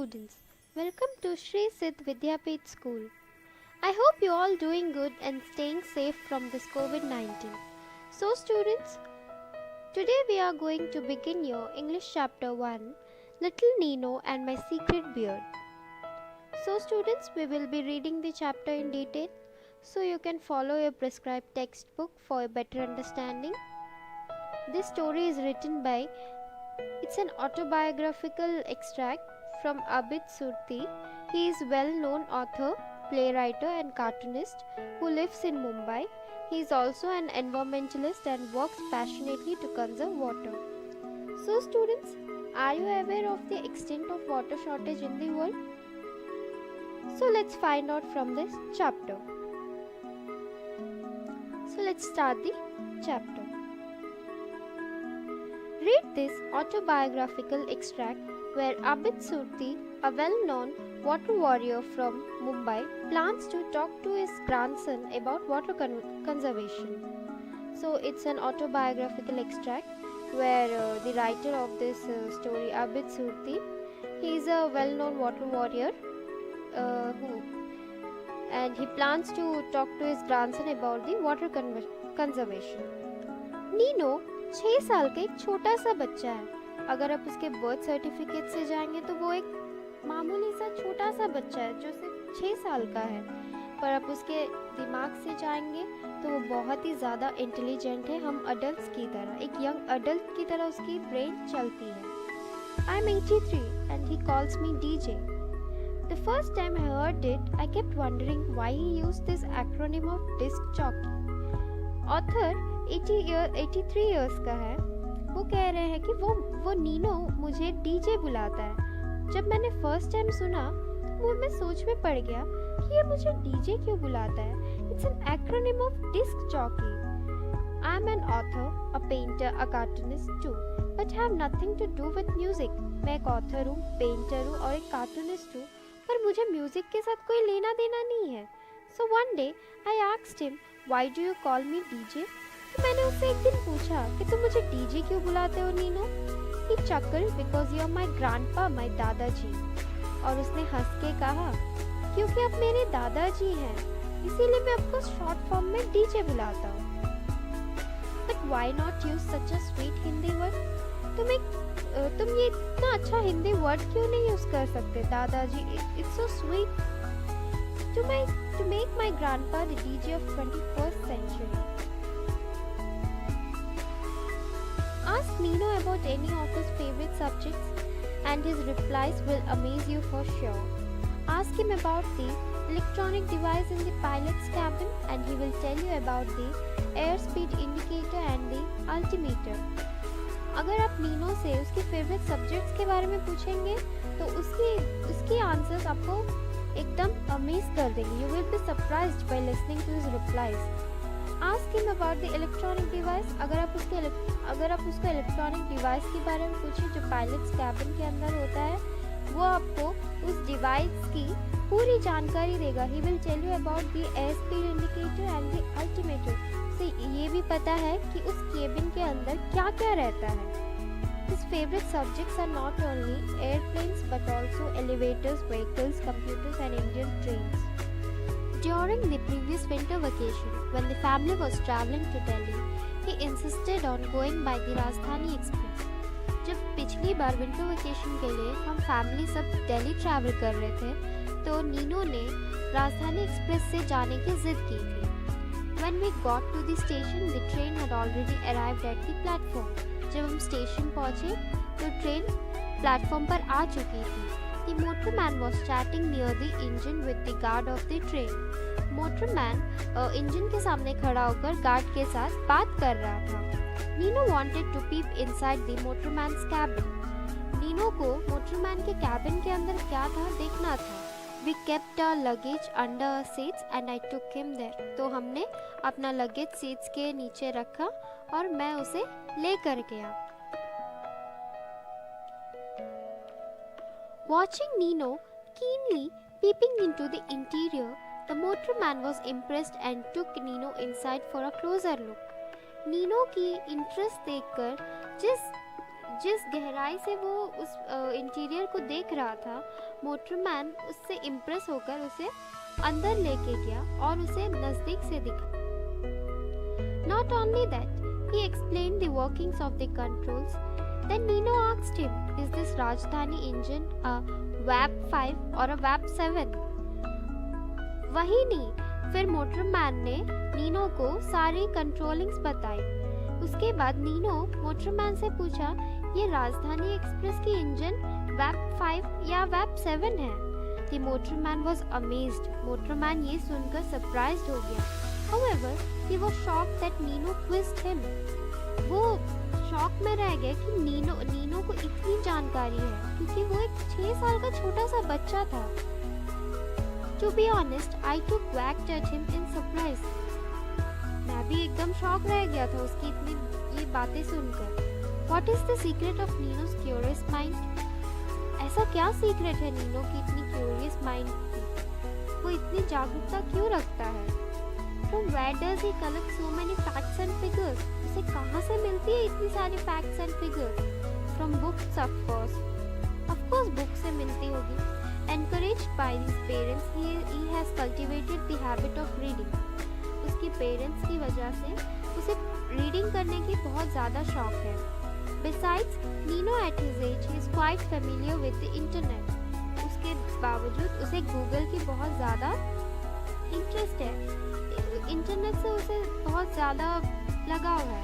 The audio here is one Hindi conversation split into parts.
students, welcome to Sri Siddh Vidyapith School. I hope you all doing good and staying safe from this COVID-19. So students, today we are going to begin your English chapter 1, Little Nino and My Secret Beard. So students, we will be reading the chapter in detail so you can follow your prescribed textbook for a better understanding. This story is written by It's an autobiographical extract from Abid Surti. He is a well-known author, playwright and cartoonist who lives in Mumbai. He is also an environmentalist and works passionately to conserve water. So students, are you aware of the extent of water shortage in the world? So let's find out from this chapter. So let's start the chapter. Read this autobiographical extract where Abid Surti, a well-known water warrior from Mumbai, plans to talk to his grandson about water conservation. So it's an autobiographical extract where the writer of this story, Abid Surti, he is a well-known water warrior and he plans to talk to his grandson about the water conservation. Nino 6 साल का एक छोटा सा बच्चा है. अगर आप उसके बर्थ सर्टिफिकेट से जाएंगे तो वो एक मामूली सा छोटा सा बच्चा है जो सिर्फ 6 साल का है, पर आप उसके दिमाग से जाएंगे तो वो बहुत ही ज़्यादा इंटेलिजेंट है. हम अडल्ट्स की तरह, एक यंग अडल्ट की तरह उसकी ब्रेन चलती है. I am 83 and he calls me DJ. The first time I heard it, I kept wondering why he used this acronym of disc jockey. Author 83 years का है. वो कह रहे हैं कि वो नीनो मुझे डीजे बुलाता है. जब मैंने फर्स्ट टाइम सुना तो वो मैं सोच में पड़ गया कि ये मुझे डीजे क्यों बुलाता है. It's an acronym of disc jockey. I am an author, a painter, a cartoonist too, but have nothing to do with music. मैं एक ऑथर हूँ, पेंटर हूँ और एक कार्टूनिस्ट हूँ, पर मुझे म्यूजिक के साथ कोई लेना देना नहीं है. So one day I asked him, why do you call me DJ? तो मैंने उससे एक दिन पूछा कि तुम मुझे डीजे क्यों बुलाते हो Nino? He chuckled because you are my grandpa, my दादाजी. और उसने हंस के कहा, क्योंकि आप मेरे दादाजी हैं, इसीलिए मैं आपको शॉर्ट फॉर्म में डीजे बुलाता हूँ. But why not use such a sweet Hindi word? तुम ये इतना अच्छा हिंदी वर्ड क्यों नहीं यूज कर सकते दादाजी? It's so sweet. To make my grandpa the DJ of 21st century. Ask Nino about any of his favorite subjects and his replies will amaze you for sure. Ask him about the electronic device in the pilot's cabin and he will tell you about the airspeed indicator and the altimeter. अगर आप नीनो से उसके फेवरेट सब्जेक्ट्स के बारे में पूछेंगे तो उसकी आंसर्स आपको एकदम अमेज कर देंगे. You will be surprised by listening to his replies. Ask him about the electronic device. अगर आप उसको इलेक्ट्रॉनिक डिवाइस के बारे में पूछें जो पायलट्स कैबिन के अंदर होता है, वो आपको उस डिवाइस की पूरी जानकारी देगा. He will tell you about the airspeed indicator and the altimeter. से ये भी पता है कि उस केबिन के अंदर क्या क्या रहता है. His favorite subjects are not only airplanes but also elevators, vehicles, computers and Indian trains. During the previous winter vacation, when the family was traveling to Delhi, he insisted on going by the Rajdhani Express. जब पिछली बार विंटर वेकेशन के लिए हम फैमिली सब दिल्ली ट्रैवल कर रहे थे तो नीनो ने राजधानी एक्सप्रेस से जाने की जिद की थी. When we got to the station, the train had already arrived at the platform. जब हम स्टेशन पहुंचे तो ट्रेन प्लेटफॉर्म पर आ चुकी थी. The motorman was chatting near the engine with the guard of the train. Motorman engine के सामने खड़ा होकर गार्ड के साथ बात कर रहा था. Nino wanted to peep inside the motorman's cabin. Nino को मोटरमैन के कैबिन के अंदर क्या था देखना था. We kept our luggage under our seats and I took him there. तो हमने अपना लगेज सीट्स के नीचे रखा और मैं उसे ले कर गया. Watching Nino keenly peeping into the interior, the motorman was impressed and took Nino inside for a closer look. Nino की इंटरेस्ट देखकर जिस गहराई से वो उस इंटीरियर को देख रहा था मोटरमैन उससे इम्प्रेस होकर उसे अंदर लेके गया और उसे नजदीक से दिखा. Not only that, he explained the workings of the controls. Then Nino asked him, "Is this Rajdhani engine a VAP 5 or a VAP 7?" वही नहीं, फिर मोटरमैन ने नीनो को सारी कंट्रोलिंग्स बताई. उसके बाद नीनो मोटरमैन से पूछा, ये राजधानी एक्सप्रेस की इंजन VAP 5 या VAP 7 है. The motorman was amazed. Motorman ये सुनकर सरप्राइज्ड हो गया. However, he was shocked that Nino quizzed him. वो शॉक में रह गया कि नीनो को इतनी जानकारी है, क्योंकि वो एक 6 साल का छोटा सा बच्चा था. To be honest, I too quacked at him in surprise. मैं भी एकदम शॉक रह गया था उसकी इतनी ये बातें सुनकर. What is the secret of Nino's curious mind? ऐसा क्या सीक्रेट है नीनो की इतनी क्यूरियस माइंड की? वो इतनी जागरूकता क्यों रखता है? From where does he collect so many facts and figures? उसे कहाँ से मिलती है इतनी सारी facts and figures? From books, of course. Of course, books से मिलती होगी. Encouraged by his parents, he has cultivated the habit of reading. उसके पेरेंट्स की वजह से उसे रीडिंग करने की बहुत ज़्यादा शौक है. Besides, Nino at his age is quite familiar with the internet. उसके बावजूद उसे गूगल की बहुत ज़्यादा इंटरेस्ट है. इंटरनेट से उसे बहुत ज़्यादा लगाव है.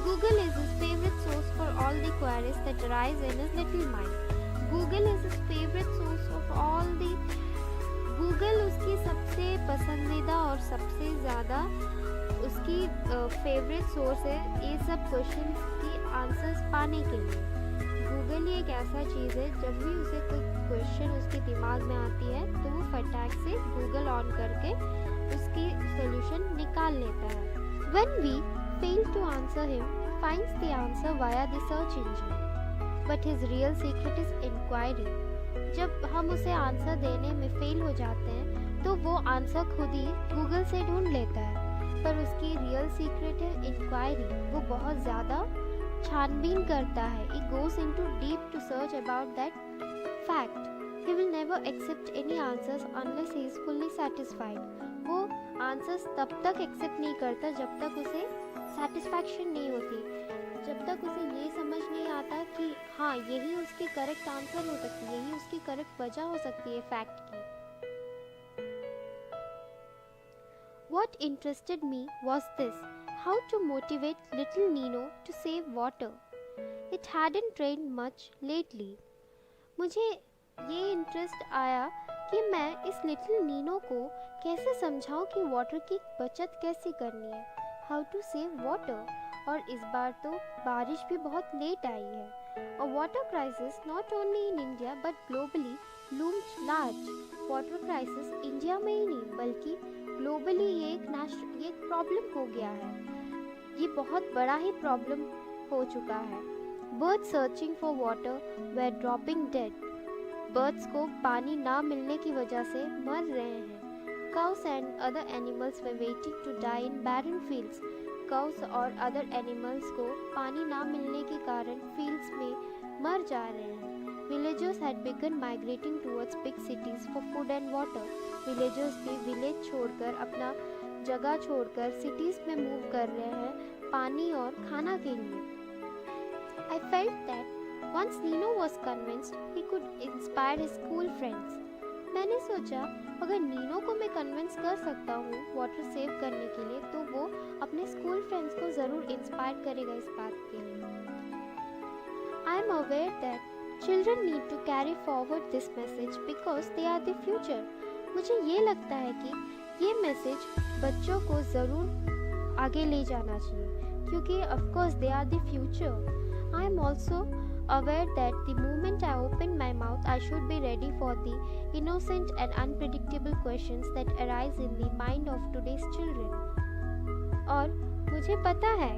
Google is his favorite source for all the queries that arise in his little mind. Google is his favorite source of all the. Google उसकी सबसे पसंदीदा और सबसे ज़्यादा उसकी फेवरेट सोर्स है ये सब क्वेश्चन की आंसर्स पाने के लिए. गूगल ही एक ऐसा चीज़ है, जब भी उसे कोई क्वेश्चन उसके दिमाग में आती है तो वो फटाक से गूगल ऑन करके उसकी सोल्यूशन निकाल लेता है. When we fail to answer him, he finds the answer via the search engine. But his real secret is inquiry. जब हम उसे आंसर देने में फेल हो जाते हैं तो वो आंसर खुद ही गूगल से ढूंढ लेता है. पर उसकी रियल सीक्रेट है इंक्वायरी. वो बहुत ज़्यादा छानबीन करता है. He goes into deep to search about that fact. He will never accept any answers unless he is fully satisfied. वो आंसर्स तब तक एक्सेप्ट नहीं करता जब तक उसे सेटिस्फैक्शन नहीं होती, जब तक उसे ये समझ नहीं आता कि हाँ यही उसकी करेक्ट आंसर हो सकती है, यही उसकी करेक्ट वजह हो सकती है फैक्ट की. What interested me was this: how to motivate little Nino to save water. It hadn't rained much lately. मुझे ये इंटरेस्ट आया कि मैं इस लिटिल नीनो को कैसे समझाऊं कि वाटर की बचत कैसे करनी है. How to save water. और इस बार तो बारिश भी बहुत लेट आई है. A water crisis not only in India but globally looms large. Water crisis India में ही नहीं बल्कि ग्लोबली ये एक प्रॉब्लम हो गया है. ये बहुत बड़ा ही प्रॉब्लम हो चुका है. Birds searching for water were dropping dead. Birds को पानी ना मिलने की वजह से मर रहे हैं. Cows and other animals were waiting to die in barren fields. Cows और other animals को पानी ना मिलने के कारण fields में मर जा रहे हैं. Villagers had begun migrating towards big cities for food and water. Villagers भी विलेज छोड़कर अपना जगह छोड़कर सिटीज में मूव कर रहे हैं पानी और खाना के लिए. I felt that once Nino was convinced, he could inspire his school friends. मैंने सोचा अगर नीनो को मैं कन्विंस कर सकता हूँ वाटर सेव करने के लिए तो वो अपने स्कूल फ्रेंड्स को ज़रूर इंस्पायर करेगा इस बात के लिए. I am aware that children need to carry forward this message because they are the future. मुझे ये लगता है कि ये मैसेज बच्चों को ज़रूर आगे ले जाना चाहिए क्योंकि of course they are the future. I am also aware that the moment I open my mouth I should be ready for the innocent and unpredictable questions that arise in the mind of today's children. और मुझे पता है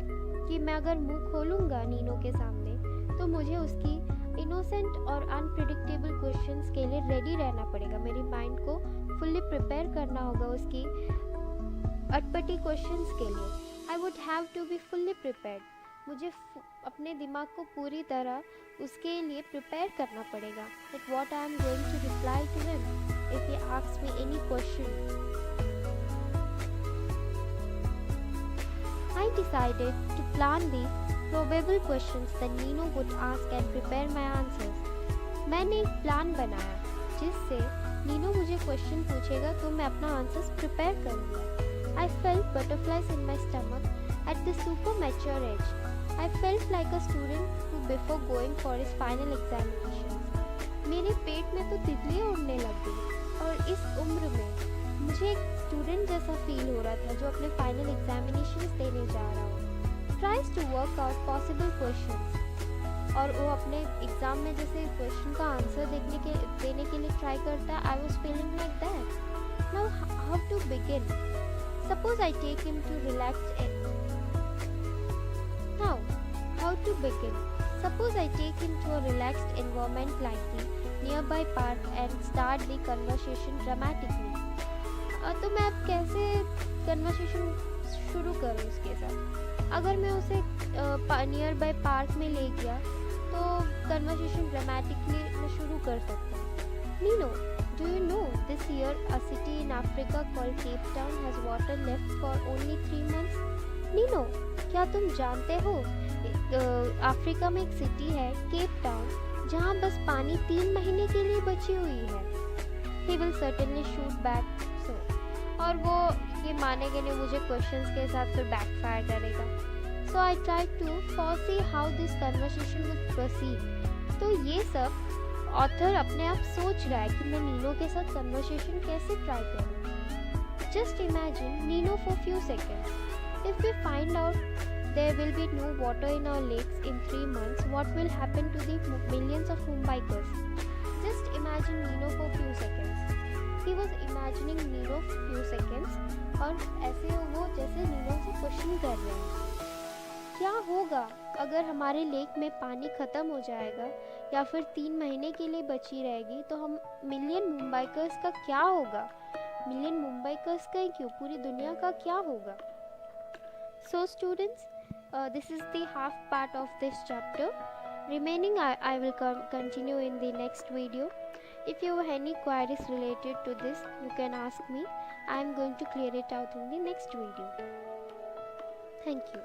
कि मैं अगर मुंह खोलूँगा नीनो के सामने तो मुझे उसकी इनोसेंट और अनप्रिडिक्टेबल क्वेश्चंस के लिए रेडी रहना पड़ेगा. मेरी माइंड को फुल्ली प्रिपेयर करना होगा उसकी अटपटी क्वेश्चंस के लिए. I would have to be fully prepared. मुझे अपने दिमाग को पूरी तरह उसके लिए प्रिपेयर करना पड़ेगा that what I am going to reply to him if he asks me any question. I decided to plan the probable questions that Nino would ask and prepare my answers. मैंने एक प्लान बनाया जिससे नीनो मुझे क्वेश्चन पूछेगा तो मैं अपना आंसर्स प्रिपेयर करूँगा. I felt butterflies in my stomach at the super mature age. I felt like a student who before going for his final examinations. मेरे पेट में तो तितलियाँ उड़ने लग गई और इस उम्र में मुझे एक स्टूडेंट जैसा फील हो रहा था जो अपने फाइनल एग्जामिनेशंस देने जा रहा हो. Tries to work out possible questions. और वो अपने एग्ज़ाम में जैसे क्वेश्चन का आंसर देने के लिए ट्राई करता है. I was feeling like that. Now how to begin. Suppose I take him to relax. Now how to begin. Suppose I take him to a relaxed environment like the nearby park and start the conversation dramatically. तो मैं अब कैसे कन्वर्सेशन शुरू करूँ उसके साथ. अगर मैं उसे नियर बाय पार्क में ले गया तो कन्वर्सेशन ड्रामेटिकली मैं शुरू कर सकता हूँ. Nino, do you know this year a city in Africa called Cape Town has water left for only 3 months. Nino, क्या तुम जानते हो अफ्रीका में एक सिटी है केप टाउन जहाँ बस पानी 3 महीने के लिए बची हुई है. He will certainly shoot back. और वो ये मानेंगे नहीं, मुझे क्वेश्चंस के साथ फिर बैकफायर करेगा. So I try to foresee how this conversation would proceed. तो ये सब ऑथर अपने आप सोच रहा है कि मैं नीनो के साथ कन्वर्सेशन कैसे ट्राई करूँ. Just imagine Nino for few seconds. If we find out there will be no water in our lakes in 3 months, what will happen to the millions of Mumbaikars? Just imagine Nino for few seconds. He was imagining Nino for few seconds और ऐसे वो जैसे नीनो से क्वेश्चन कर रहे हैं. क्या होगा अगर हमारे लेक में पानी ख़त्म हो जाएगा या फिर 3 महीने के लिए बची रहेगी तो हम मिलियन मुंबईकर्स का क्या होगा. मिलियन मुंबईकर्स का ही क्यों, पूरी दुनिया का क्या होगा. So students, this is the half part of this chapter. Remaining I will continue in the next video. If you have any queries related to this, you can ask me. I am going to clear it out in the next video. Thank you.